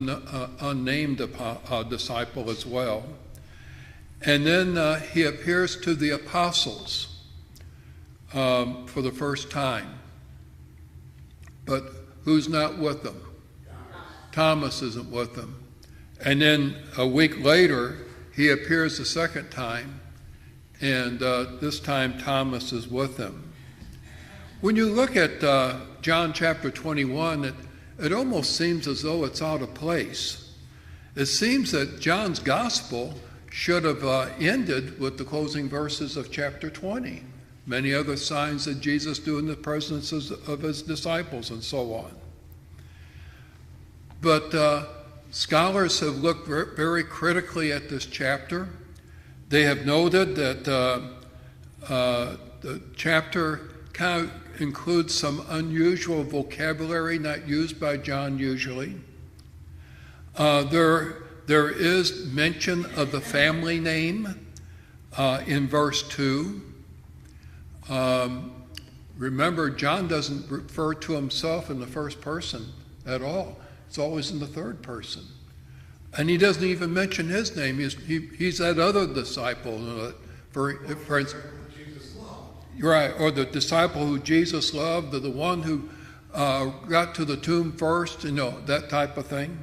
unnamed disciple as well. And then he appears to the apostles for the first time. But who's not with them? Thomas isn't with them. And then a week later, he appears a second time, and this time Thomas is with them. When you look at John chapter 21, it almost seems as though it's out of place. It seems that John's gospel should have ended with the closing verses of chapter 20. Many other signs that Jesus do in the presence of his disciples and so on. But scholars have looked very critically at this chapter. They have noted that the chapter kind of includes some unusual vocabulary not used by John usually. There is mention of the family name in verse 2. Remember, John doesn't refer to himself in the first person at all. It's always in the third person. And he doesn't even mention his name. He's that other disciple, for instance, right, or the disciple who Jesus loved, or the one who got to the tomb first, that type of thing.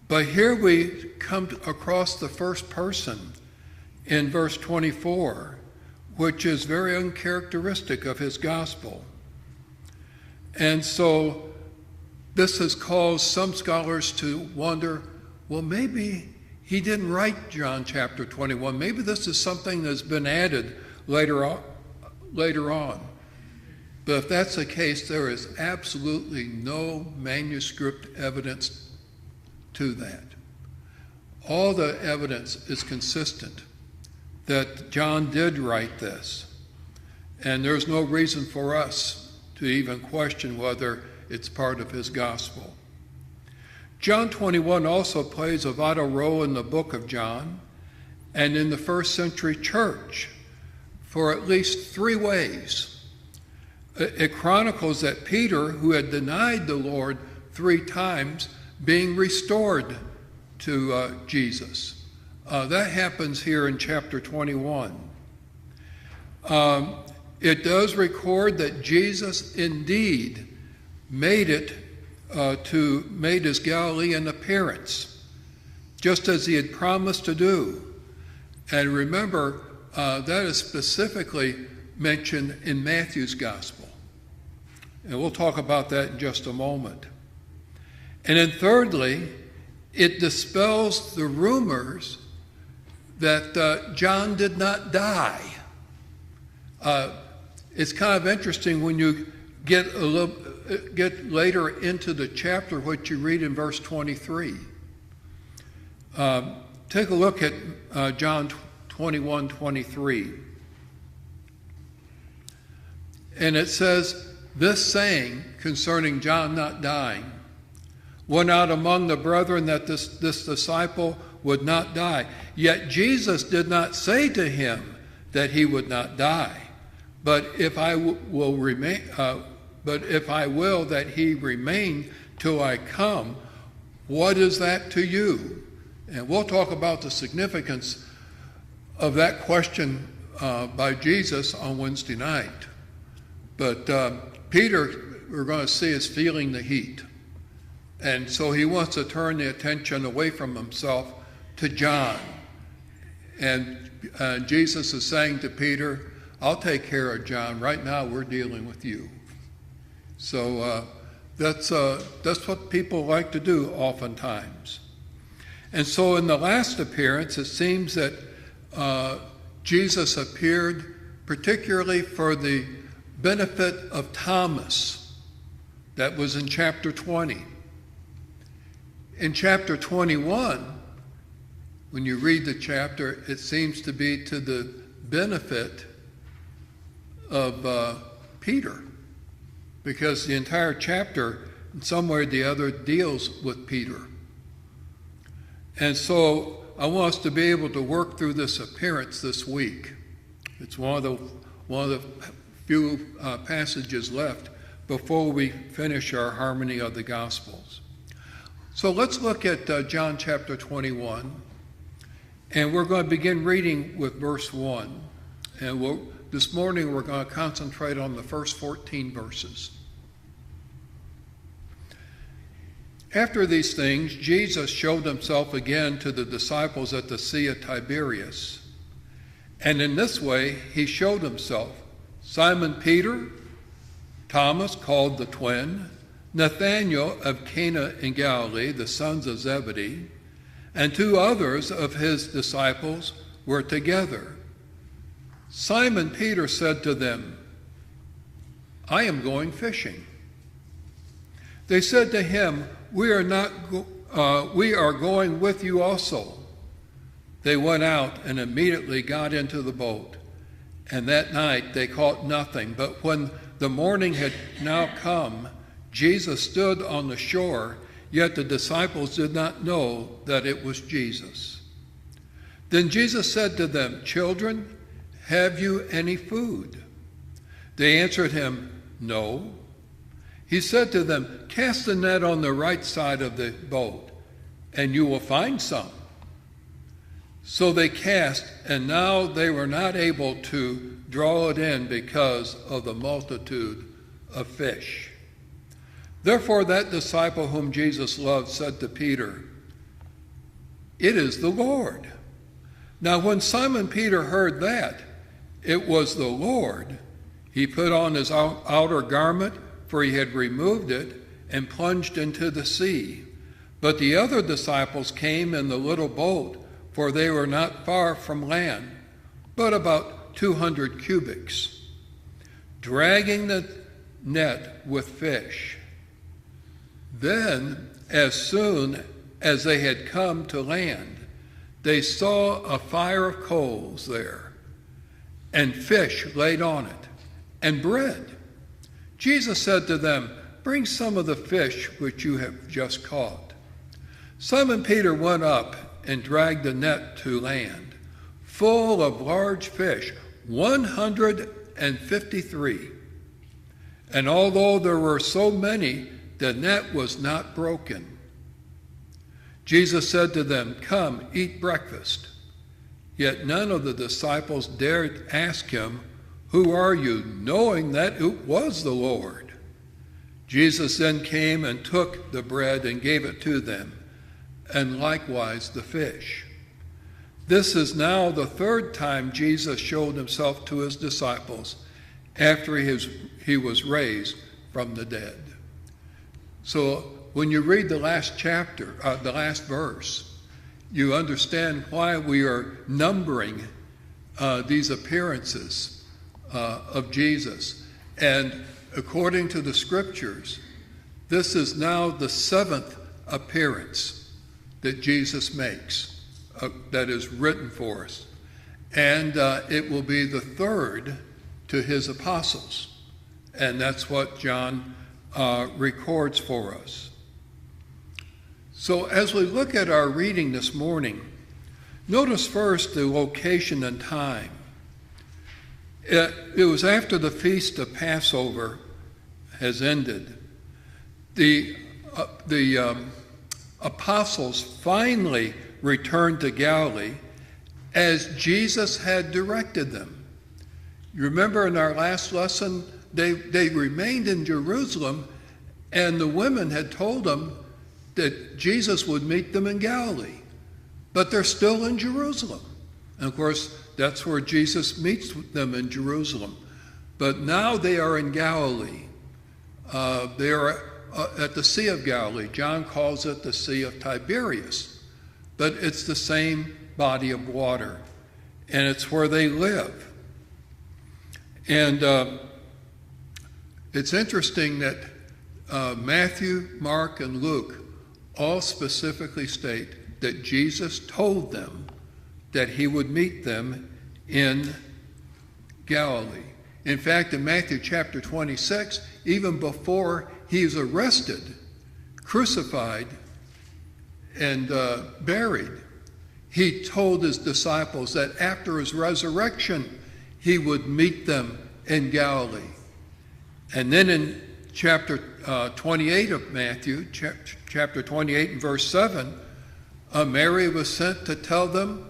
But here we come across the first person in verse 24, which is very uncharacteristic of his gospel. And so this has caused some scholars to wonder, well, maybe he didn't write John chapter 21. Maybe this is something that's been added later on. But if that's the case, there is absolutely no manuscript evidence to that. All the evidence is consistent that John did write this. And there's no reason for us to even question whether it's part of his gospel. John 21 also plays a vital role in the book of John and in the first century church for at least 3 ways. It chronicles that Peter, who had denied the Lord 3 times, being restored to Jesus. That happens here in chapter 21. It does record that Jesus indeed made his Galilean appearance, just as he had promised to do. And remember, that is specifically mentioned in Matthew's gospel. And we'll talk about that in just a moment. And then thirdly, it dispels the rumors that John did not die. It's kind of interesting when you get later into the chapter, what you read in verse 23. Take a look at John 21:23. And it says, "This saying concerning John not dying went out among the brethren that this disciple would not die. Yet Jesus did not say to him that he would not die. But if I will that he remain till I come, what is that to you?" And we'll talk about the significance of that question by Jesus on Wednesday night. But Peter, we're going to see, is feeling the heat. And so he wants to turn the attention away from himself to John. And Jesus is saying to Peter, "I'll take care of John. Right now we're dealing with you." So that's what people like to do oftentimes. And so in the last appearance, it seems that Jesus appeared particularly for the benefit of Thomas. That was in chapter 20. In chapter 21, when you read the chapter, it seems to be to the benefit of Peter, because the entire chapter, in some way or the other, deals with Peter. And so I want us to be able to work through this appearance this week. It's one of the few passages left, before we finish our harmony of the Gospels. So let's look at John chapter 21, and we're going to begin reading with verse 1. And this morning we're going to concentrate on the first 14 verses. After these things, Jesus showed himself again to the disciples at the Sea of Tiberias. And in this way he showed himself: Simon Peter, Thomas called the twin, Nathanael of Cana in Galilee, the sons of Zebedee, and 2 others of his disciples were together. Simon Peter said to them, "I am going fishing." They said to him, "We are going with you also." They went out and immediately got into the boat, and that night they caught nothing. But when the morning had now come, Jesus stood on the shore, yet the disciples did not know that it was Jesus. Then Jesus said to them, "Children, have you any food?" They answered him, "No." He said to them, "Cast the net on the right side of the boat, and you will find some." So they cast, and now they were not able to draw it in because of the multitude of fish. Therefore that disciple whom Jesus loved said to Peter, "It is the Lord." Now when Simon Peter heard that it was the Lord, he put on his outer garment, for he had removed it, and plunged into the sea. But the other disciples came in the little boat, for they were not far from land, but about 200 cubits, dragging the net with fish. Then, as soon as they had come to land, they saw a fire of coals there, and fish laid on it, and bread. Jesus said to them, "Bring some of the fish which you have just caught." Simon Peter went up and dragged the net to land, full of large fish, 153. And although there were so many, the net was not broken. Jesus said to them, "Come, eat breakfast." Yet none of the disciples dared ask him, "Who are you?" knowing that it was the Lord. Jesus then came and took the bread and gave it to them, and likewise the fish. This is now the 3rd time Jesus showed himself to his disciples after he was raised from the dead. So when you read the last chapter, the last verse, you understand why we are numbering these appearances of Jesus. And according to the scriptures, this is now the 7th appearance that Jesus makes, that is written for us. And it will be the 3rd to his apostles. And that's what John records for us. So as we look at our reading this morning, notice first the location and time. It was after the feast of Passover has ended. The apostles finally returned to Galilee as Jesus had directed them. You remember in our last lesson, they remained in Jerusalem, and the women had told them that Jesus would meet them in Galilee. But they're still in Jerusalem. And of course, that's where Jesus meets them, in Jerusalem. But now they are in Galilee. They are at the Sea of Galilee. John calls it the Sea of Tiberias. But it's the same body of water. And it's where they live. And it's interesting that Matthew, Mark, and Luke all specifically state that Jesus told them that he would meet them in Galilee. In fact, in Matthew chapter 26, even before he's arrested, crucified, and buried, he told his disciples that after his resurrection, he would meet them in Galilee. And then in chapter 28 of Matthew, chapter 28 and verse 7, Mary was sent to tell them,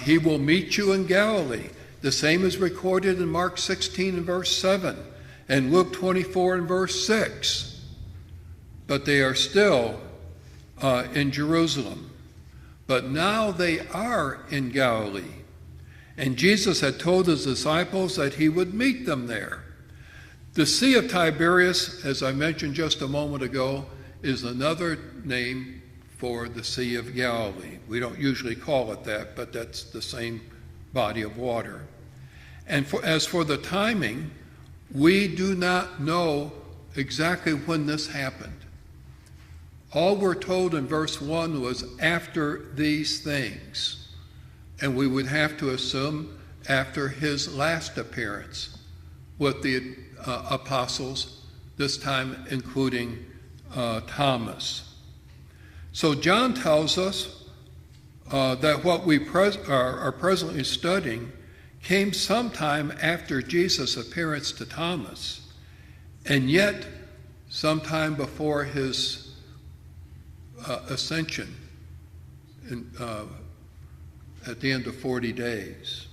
he will meet you in Galilee. The same is recorded in Mark 16 and verse 7 and Luke 24 and verse 6. But they are still in Jerusalem. But now they are in Galilee. And Jesus had told his disciples that he would meet them there. The Sea of Tiberias, as I mentioned just a moment ago, is another name for the Sea of Galilee. We don't usually call it that, but that's the same body of water. And as for the timing, we do not know exactly when this happened. All we're told in verse 1 was after these things. And we would have to assume after his last appearance with the apostles, this time including Thomas. So John tells us that what we are presently studying came sometime after Jesus' appearance to Thomas, and yet sometime before his ascension at the end of 40 days.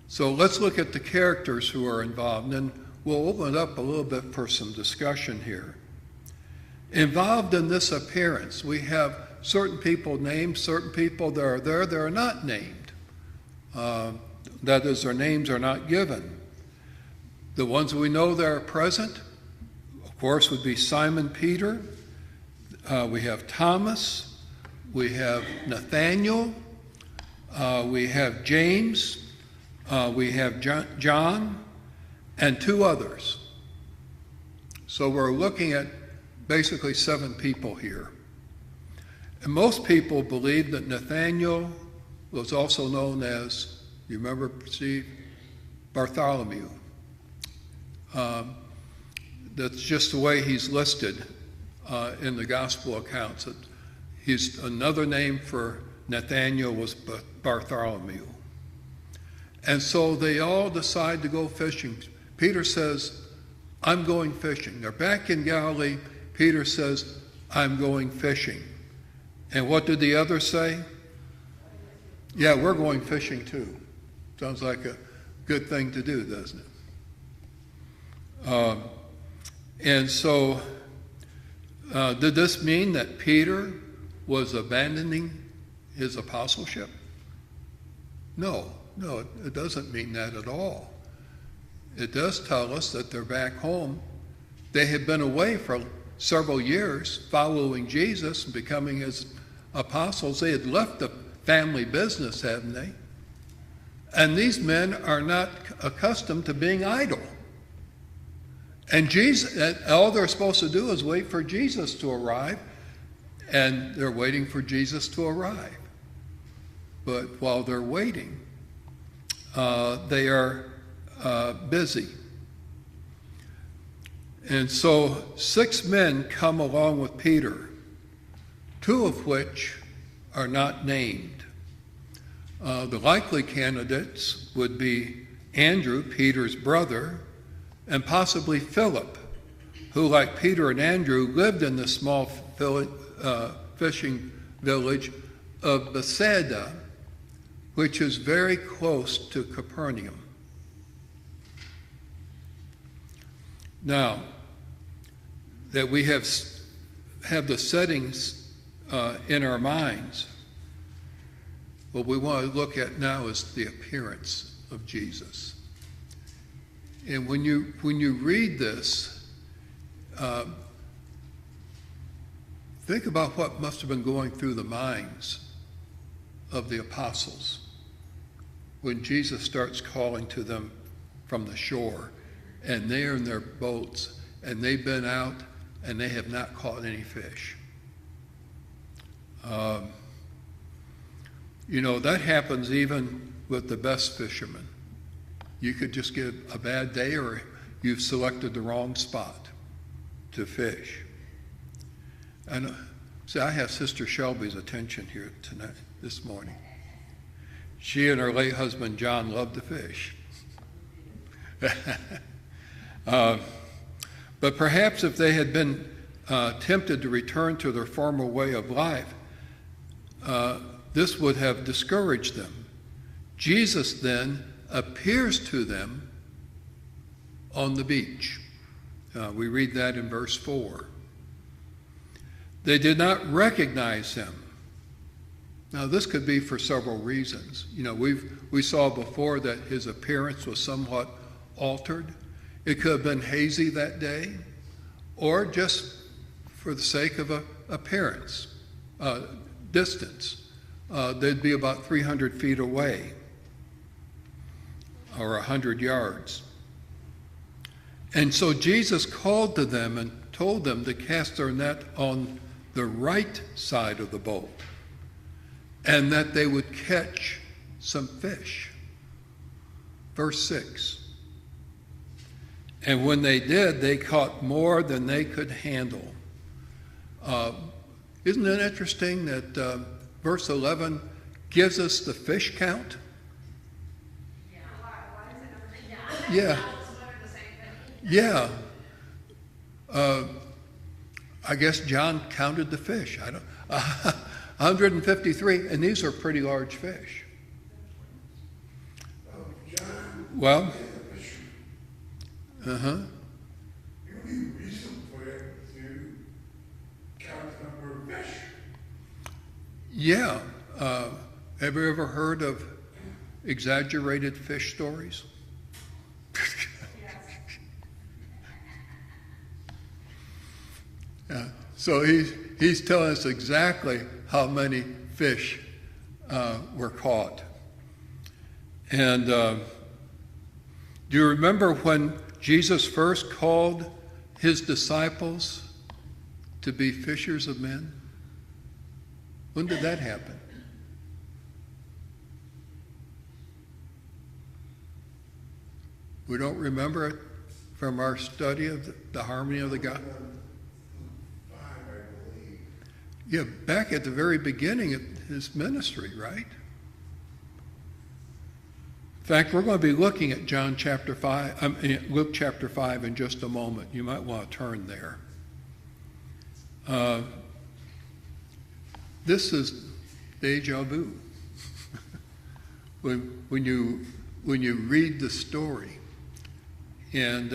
So let's look at the characters who are involved, and we'll open it up a little bit for some discussion here. Involved in this appearance, we have certain people named, certain people that are there that are not named. That is, their names are not given. The ones we know that are present, of course, would be Simon Peter. We have Thomas. We have Nathaniel. We have James. We have John. And two others. So we're looking at basically 7 people here. And most people believe that Nathaniel was also known as, you remember, Steve? Bartholomew. That's just the way he's listed in the gospel accounts. He's another name for Nathaniel was Bartholomew. And so they all decide to go fishing. Peter says, I'm going fishing. They're back in Galilee. Peter says, I'm going fishing. And what did the others say? Yeah, we're going fishing too. Sounds like a good thing to do, doesn't it? And so, did this mean that Peter was abandoning his apostleship? No, it doesn't mean that at all. It does tell us that they're back home. They had been away for several years following Jesus and becoming his apostles. They had left the family business, hadn't they? And these men are not accustomed to being idle. And all they're supposed to do is wait for Jesus to arrive, and they're waiting for Jesus to arrive. But while they're waiting, they are busy. And so 6 men come along with Peter, 2 of which are not named. The likely candidates would be Andrew, Peter's brother, and possibly Philip, who, like Peter and Andrew, lived in the small fishing village of Bethsaida, which is very close to Capernaum. Now, that we have the settings in our minds, what we want to look at now is the appearance of Jesus. And when you read this, think about what must have been going through the minds of the apostles when Jesus starts calling to them from the shore, and they're in their boats, and they've been out, and they have not caught any fish. That happens even with the best fishermen. You could just get a bad day, or you've selected the wrong spot to fish. And see, I have Sister Shelby's attention here tonight, this morning. She and her late husband John love to fish. But perhaps if they had been tempted to return to their former way of life, this would have discouraged them. Jesus then appears to them on the beach. We read that in verse 4. They did not recognize him. Now, this could be for several reasons. We saw before that his appearance was somewhat altered. It could have been hazy that day, or just for the sake of appearance, distance. They'd be about 300 feet away, or 100 yards. And so Jesus called to them and told them to cast their net on the right side of the boat, and that they would catch some fish. Verse 6. And when they did, they caught more than they could handle. Isn't it interesting that verse 11 gives us the fish count? Yeah. Yeah. I guess John counted the fish. 153, and these are pretty large fish. Well, It would be reasonable for him to count the number of fish. Yeah. Have you ever heard of exaggerated fish stories? Yeah. So he's telling us exactly how many fish were caught. And do you remember when Jesus first called his disciples to be fishers of men? When did that happen? We don't remember it from our study of the harmony of the God. Yeah, back at the very beginning of his ministry, right? In fact, we're going to be looking at Luke chapter 5 in just a moment. You might want to turn there. This is deja vu. when you read the story. And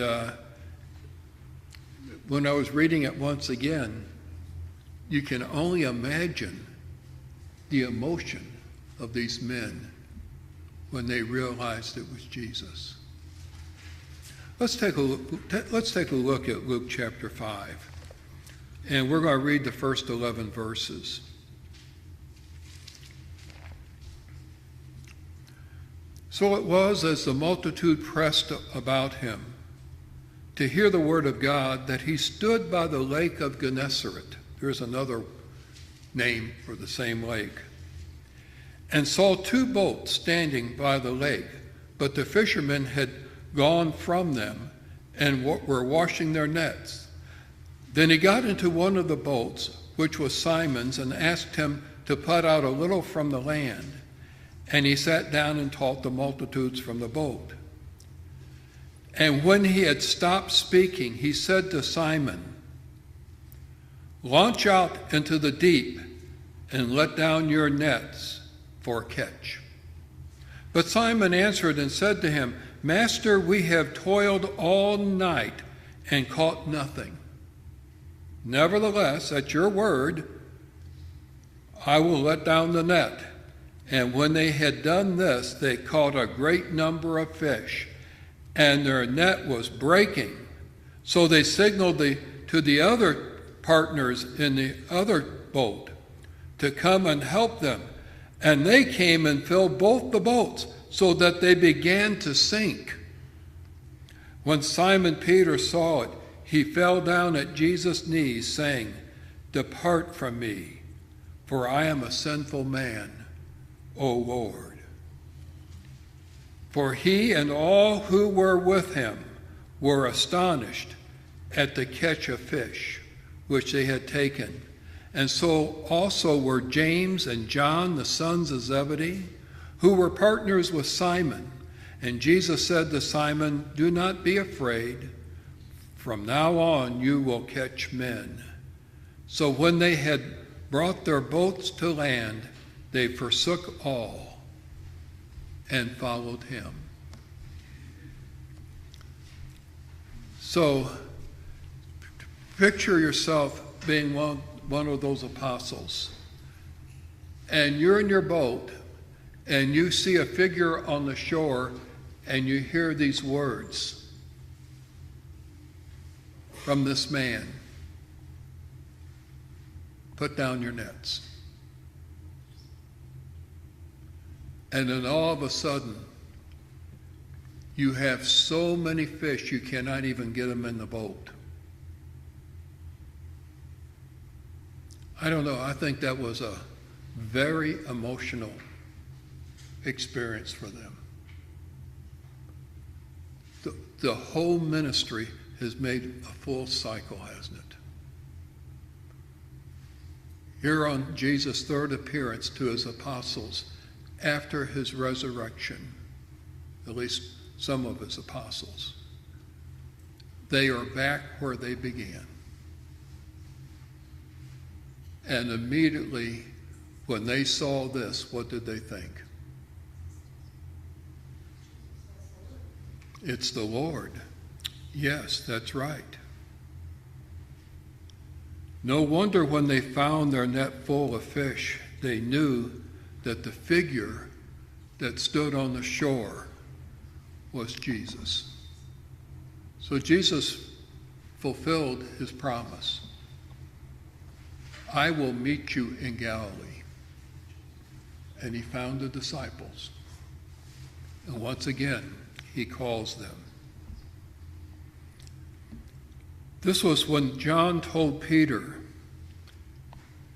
when I was reading it once again, you can only imagine the emotion of these men when they realized it was Jesus. Let's take a look at Luke chapter 5. And we're going to read the first 11 verses. So it was, as the multitude pressed about him to hear the word of God, that he stood by the lake of Gennesaret. There's another name for the same lake. And saw two boats standing by the lake, but the fishermen had gone from them and were washing their nets. Then he got into one of the boats, which was Simon's, and asked him to put out a little from the land. And he sat down and taught the multitudes from the boat. And when he had stopped speaking, he said to Simon, "Launch out into the deep and let down your nets for a catch." But Simon answered and said to him, "Master, we have toiled all night and caught nothing. Nevertheless, at your word, I will let down the net." And when they had done this, they caught a great number of fish, and their net was breaking. So they signaled to the other partners in the other boat to come and help them. And they came and filled both the boats, so that they began to sink. When Simon Peter saw it, he fell down at Jesus' knees, saying, "Depart from me, for I am a sinful man, O Lord." For he and all who were with him were astonished at the catch of fish which they had taken. And so also were James and John, the sons of Zebedee, who were partners with Simon. And Jesus said to Simon, "Do not be afraid. From now on you will catch men." So when they had brought their boats to land, they forsook all and followed him. So picture yourself being one of those apostles, and you're in your boat, and you see a figure on the shore, and you hear these words from this man: "Put down your nets." And then all of a sudden, you have so many fish you cannot even get them in the boat. I don't know, I think that was a very emotional experience for them. The whole ministry has made a full cycle, hasn't it? Here on Jesus' third appearance to his apostles after his resurrection, at least some of his apostles, they are back where they began. And immediately when they saw this, what did they think? It's the Lord. Yes, that's right. No wonder when they found their net full of fish, they knew that the figure that stood on the shore was Jesus. So Jesus fulfilled his promise. "I will meet you in Galilee." And he found the disciples. And once again, he calls them. This was when John told Peter,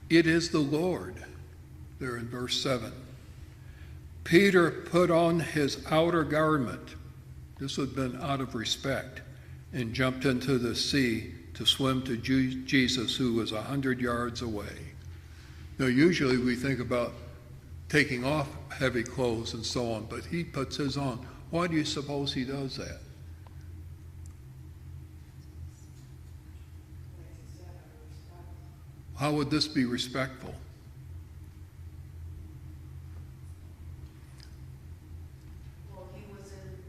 "It is the Lord," there in verse 7. Peter put on his outer garment, this would have been out of respect, and jumped into the sea to swim to Jesus, who was 100 yards away. Now, usually we think about taking off heavy clothes and so on, but he puts his on. Why do you suppose he does that? How would this be respectful? Well, he was in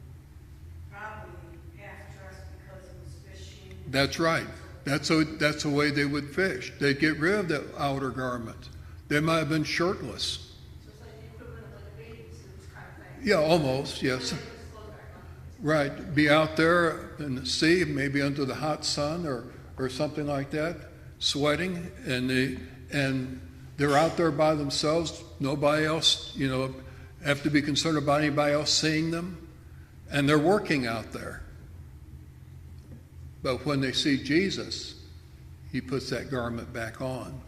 probably half-dressed because he was fishing. That's right. That's the way they would fish. They'd get rid of the outer garment. They might have been shirtless. So it's like the equivalent of like a bathing suit kind of thing. Yeah, almost, yes. Right. Be out there in the sea, maybe under the hot sun or something like that, sweating, and they're out there by themselves. Nobody else, have to be concerned about anybody else seeing them, and they're working out there. But when they see Jesus, he puts that garment back on,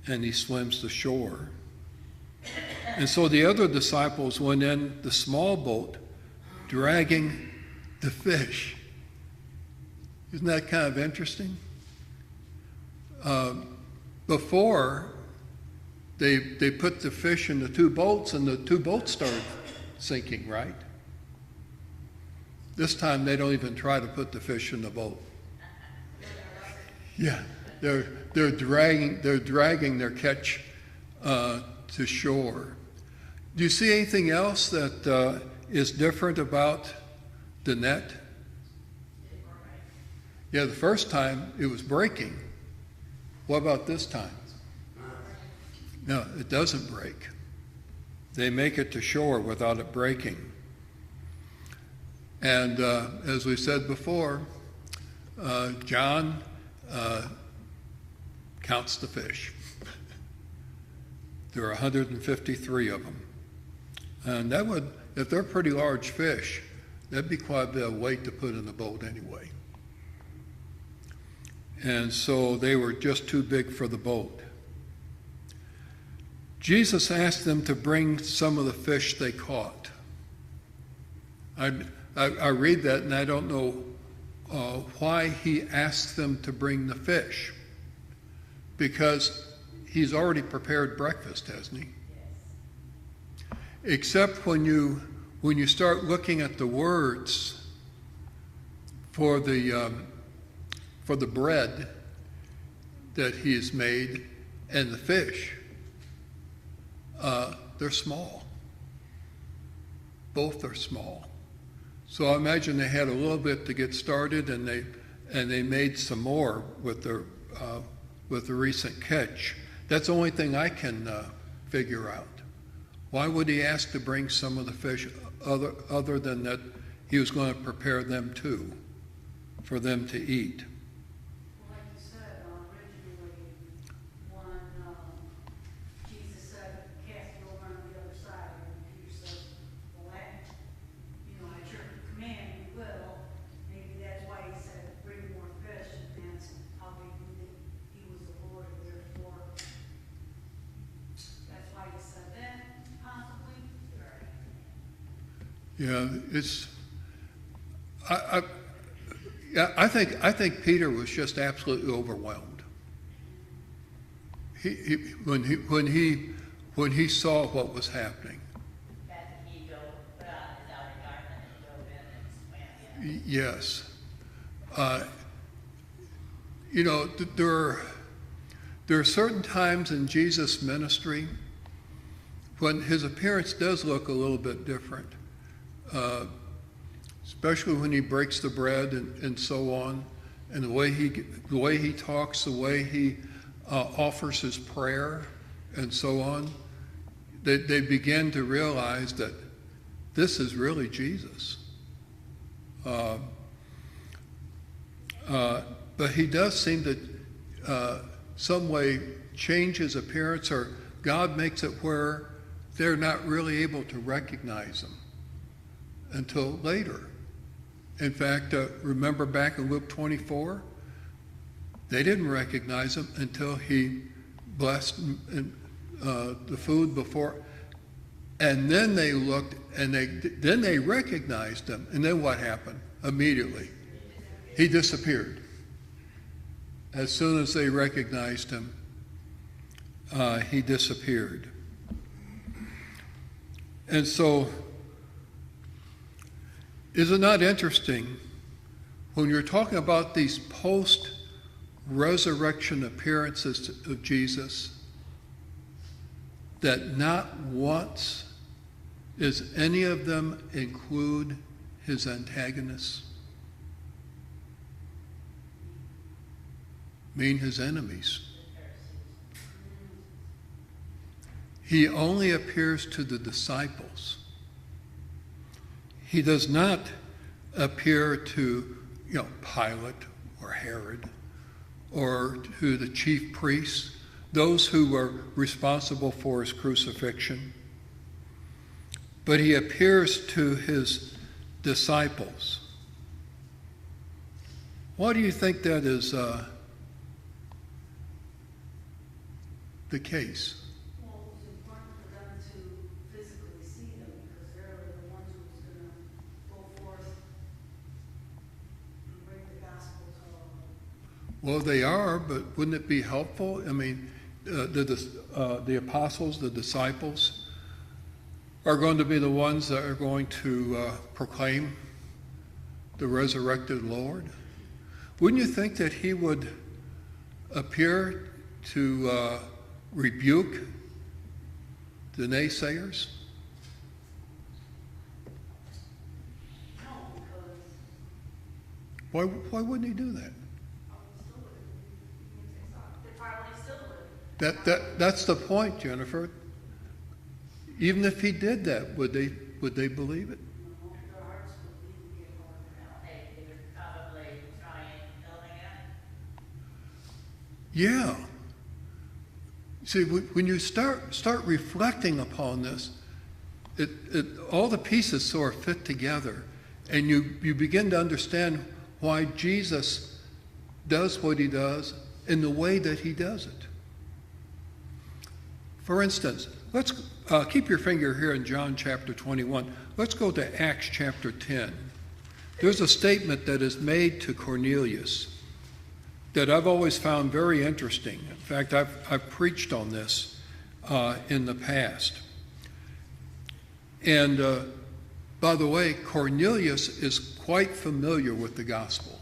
and he swims to shore. And so the other disciples went in the small boat, dragging the fish. Isn't that kind of interesting? Before, they put the fish in the two boats, and the two boats started sinking, right? This time they don't even try to put the fish in the boat. Yeah, they're dragging their catch to shore. Do you see anything else that is different about the net? Yeah, the first time it was breaking. What about this time? No, it doesn't break. They make it to shore without it breaking. And as we said before, John counts the fish. There are 153 of them. And that would, if they're pretty large fish, that'd be quite a bit of weight to put in the boat anyway. And so they were just too big for the boat. Jesus asked them to bring some of the fish they caught. I read that and I don't know why he asked them to bring the fish. Because he's already prepared breakfast, hasn't he? Yes. Except when you start looking at the words for the for the bread that he has made and the fish, they're small. Both are small. So I imagine they had a little bit to get started, and they made some more with the recent catch. That's the only thing I can figure out. Why would he ask to bring some of the fish other than that he was going to prepare them too, for them to eat? Well, like you said, originally, when Jesus said, cast it over on the other side, and Peter said, well, that, at your command, you will. Maybe that's why he said, bring more fish, and that's how they knew that he was the Lord, and therefore, that's why he said that, possibly. Yeah, I think Peter was just absolutely overwhelmed. When he saw what was happening. That he put on his outer garment and dove in and swam in. Yes. There are certain times in Jesus' ministry when his appearance does look a little bit different, especially when he breaks the bread and so on, and the way he talks, the way he offers his prayer and so on. They begin to realize that this is really Jesus. But he does seem to some way change his appearance, or God makes it where they're not really able to recognize him until later. In fact, remember back in Luke 24? They didn't recognize him until he blessed the food before. And then they looked, and then they recognized him. And then what happened? Immediately, he disappeared. As soon as they recognized him, he disappeared. And so, is it not interesting when you're talking about these post-resurrection appearances of Jesus, that not once does any of them include his antagonists? Mean his enemies. He only appears to the disciples. He does not appear to, Pilate or Herod or to the chief priests, those who were responsible for his crucifixion. But he appears to his disciples. Why do you think that is the case? Well, it was important for them to physically see them, because they're the ones who was going to go forth and bring the gospel to all. Well, they are, but wouldn't it be helpful? I mean, the apostles, the disciples, are going to be the ones that are going to proclaim the resurrected Lord. Wouldn't you think that he would appear to rebuke the naysayers? No, because Why wouldn't he do that? they probably still would. That's the point, Jennifer. Even if he did that, would they believe it? Their hearts would be hard. They would probably try and killing it. Yeah. See, when you start reflecting upon this, all the pieces sort of fit together, and you begin to understand why Jesus does what he does in the way that he does it. For instance, let's keep your finger here in John chapter 21. Let's go to Acts chapter 10. There's a statement that is made to Cornelius that I've always found very interesting. In fact, I've preached on this in the past. And by the way, Cornelius is quite familiar with the gospel.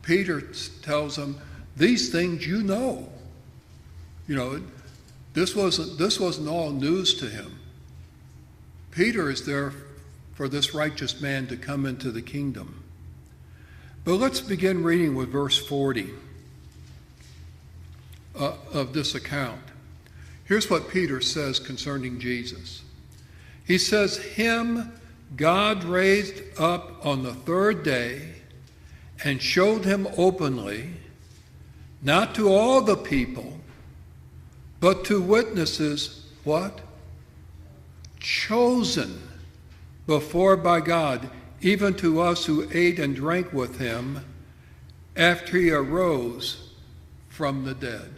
Peter tells them, these things you know. You know, this wasn't all news to him. Peter is there for this righteous man to come into the kingdom. But let's begin reading with verse 40 of this account. Here's what Peter says concerning Jesus. He says, him God raised up on the third day and showed him openly, not to all the people, but to witnesses, what? Chosen before by God, even to us who ate and drank with him after he arose from the dead.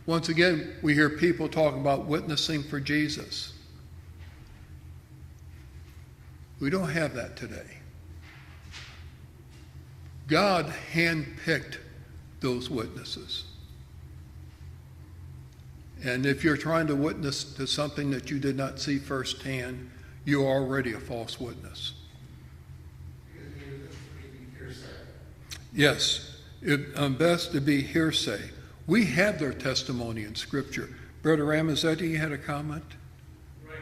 Once again, we hear people talk about witnessing for Jesus. We don't have that today. God handpicked those witnesses. And if you're trying to witness to something that you did not see firsthand, you're already a false witness. Yes, it's best to be hearsay. We have their testimony in Scripture. Brother Ramazetti, you had a comment? Right.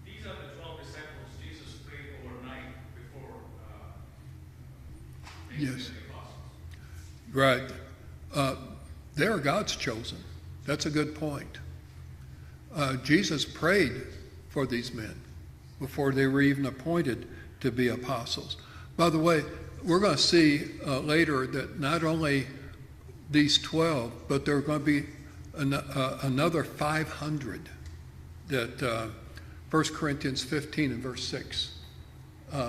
These are the 12 disciples Jesus prayed overnight before making Yes. the apostles. Right. They are God's chosen. That's a good point. Jesus prayed for these men before they were even appointed to be apostles. By the way, we're going to see later that not only these 12, but there are going to be another 500 that 1 Corinthians 15 and verse 6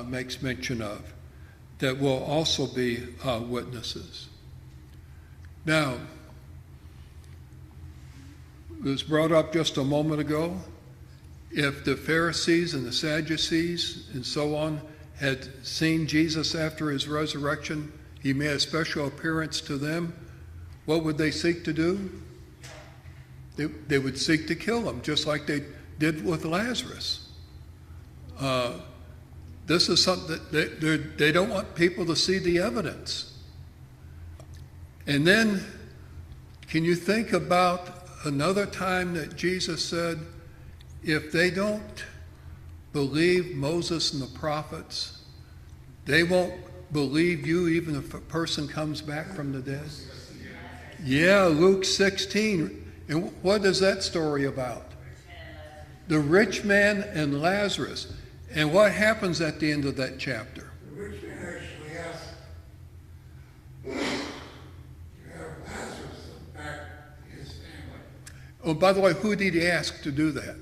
makes mention of, that will also be witnesses. Now, it was brought up just a moment ago, if the Pharisees and the Sadducees and so on had seen Jesus after his resurrection, he made a special appearance to them, what would they seek to do? They would seek to kill him, just like they did with Lazarus. This is something that they don't want people to see the evidence. And then, can you think about another time that Jesus said, if they don't believe Moses and the prophets, they won't believe you even if a person comes back from the dead? Yeah, Luke 16. And what is that story about? The rich man and Lazarus. And what happens at the end of that chapter? The rich man actually asked, you have Lazarus back to his family. Oh, by the way, who did he ask to do that?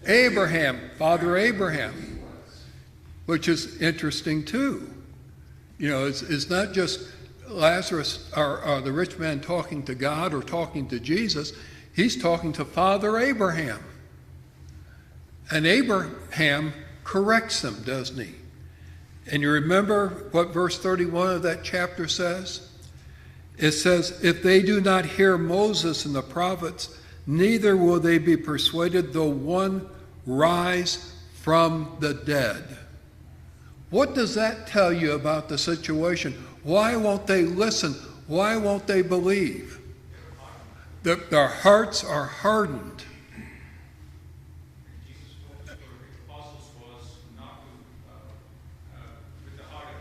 Abraham, Father Abraham, which is interesting too. You know, it's not just Lazarus or the rich man talking to God or talking to Jesus. He's talking to Father Abraham. And Abraham corrects him, doesn't he? And you remember what verse 31 of that chapter says? It says, if they do not hear Moses and the prophets, neither will they be persuaded though one rise from the dead. What does that tell you about the situation? Why won't they listen? Why won't they believe? Their hearts are hardened. Jesus told the apostles was not to, with the heart.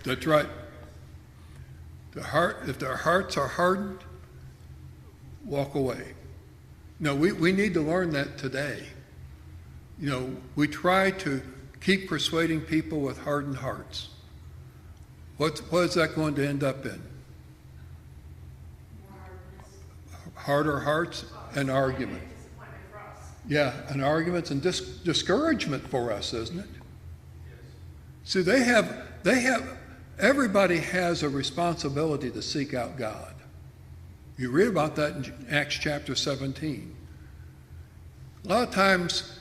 That's right. If their hearts are hardened, walk away. No, we need to learn that today. You know, we try to keep persuading people with hardened hearts. What is that going to end up in? Harder hearts and argument. Yeah, and arguments and discouragement for us, isn't it? See, everybody has a responsibility to seek out God. You read about that in Acts chapter 17. A lot of times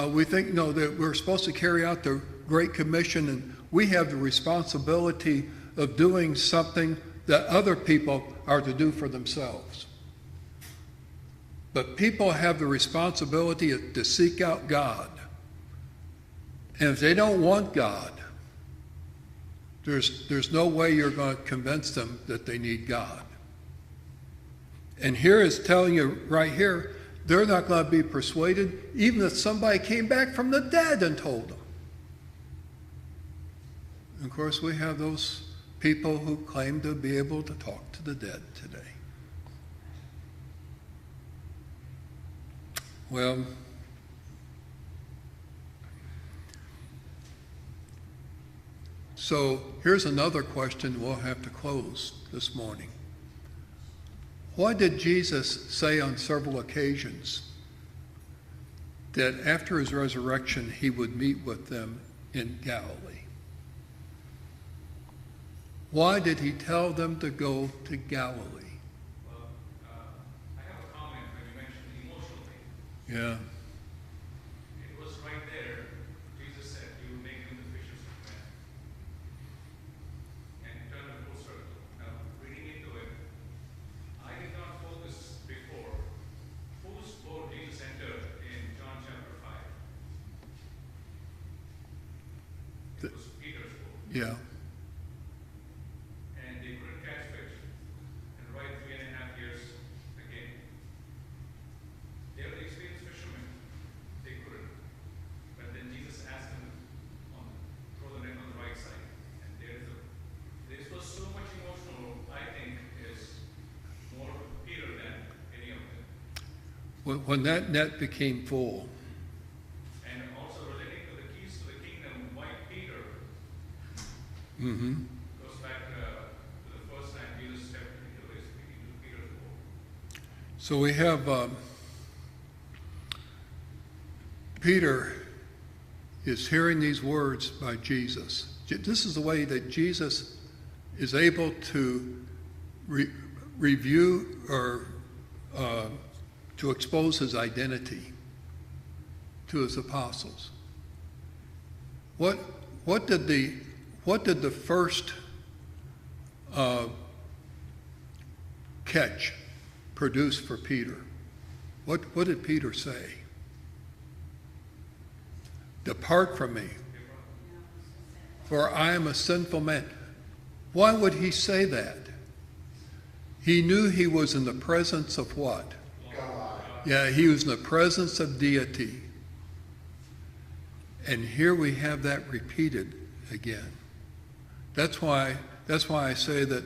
we think, that we're supposed to carry out the Great Commission and we have the responsibility of doing something that other people are to do for themselves. But people have the responsibility to seek out God. And if they don't want God, there's no way you're going to convince them that they need God. And here is telling you right here, they're not going to be persuaded even if somebody came back from the dead and told them. And of course, we have those people who claim to be able to talk to the dead today. Well, so here's another question we'll have to close this morning. What did Jesus say on several occasions that after his resurrection he would meet with them in Galilee? Why did he tell them to go to Galilee? Well, I have a comment when you mentioned emotionally. Yeah. It was right there. Jesus said, "You will make him the fishers of men." And he turned a full circle. Now, reading into it, I did not focus before whose boat Jesus entered in John chapter 5. It was Peter's boat. Yeah. And they couldn't catch fish. And right 3.5 years again. They were the experienced fishermen. They couldn't. But then Jesus asked them throw the net on the right side. And this was so much emotional, I think, is more Peter than any of them. When that net became full, And also relating to the keys to the kingdom, why Peter mm-hmm. goes back to the first time Jesus stepped into Peter's boat. So we have Peter is hearing these words by Jesus. This is the way that Jesus is able to review or to expose his identity to his apostles. What did the first catch produce for Peter? What did Peter say? Depart from me, for I am a sinful man. Why would he say that? He knew he was in the presence of what? God. Yeah, he was in the presence of deity. And here we have that repeated again. That's why I say that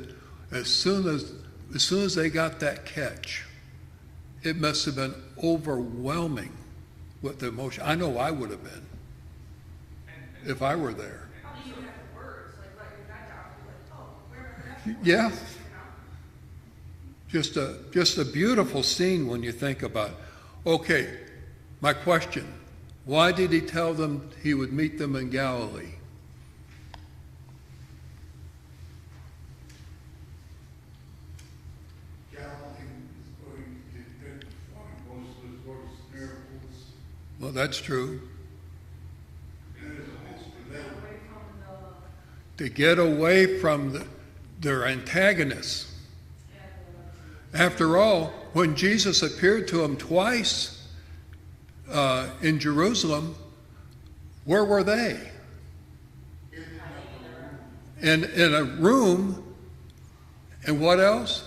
as soon as they got that catch, it must have been overwhelming with the emotion. I know I would have been if I were there. Probably even have the words, like your guy talked, like, oh, where Yeah. Just a beautiful scene when you think about it. Okay, my question, why did he tell them he would meet them in Galilee? Galilee is going to perform most of his works, miracles. Well, that's true. And there's a host of them. away from the, To get away from their antagonists. After all, when Jesus appeared to them twice in Jerusalem, where were they? In a room, and what else?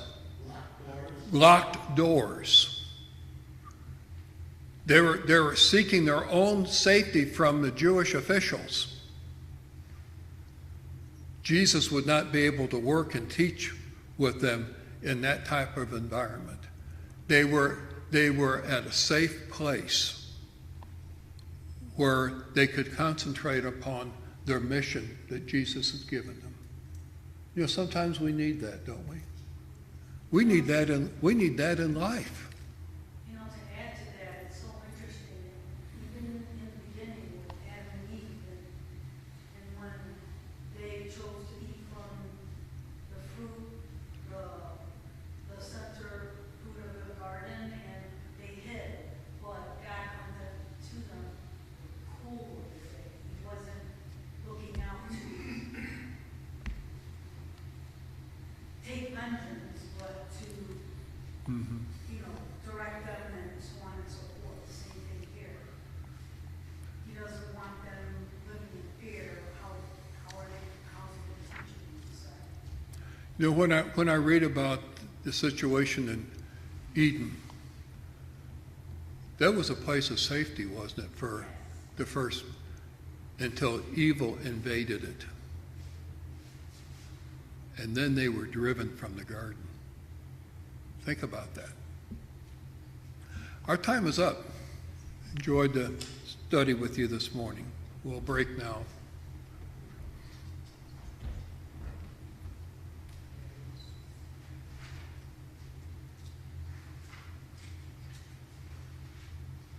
Locked doors. They were seeking their own safety from the Jewish officials. Jesus would not be able to work and teach with them in that type of environment. They were at a safe place where they could concentrate upon their mission that Jesus has given them. You know, sometimes we need that, don't we? We need that in life. you know, to add to that, it's so interesting, even in the beginning with Adam and Eve, and when they chose to eat from the fruit, the center fruit of the garden, and they hid, but God comes to them cool. He wasn't looking out to take vengeance, but to, you know, direct them and so on and so forth. Same thing here. He doesn't want them living You know, when I read about the situation in Eden, that was a place of safety, wasn't it, for the first, until evil invaded it. And then they were driven from the garden. Think about that. Our time is up. Enjoyed the study with you this morning. We'll break now.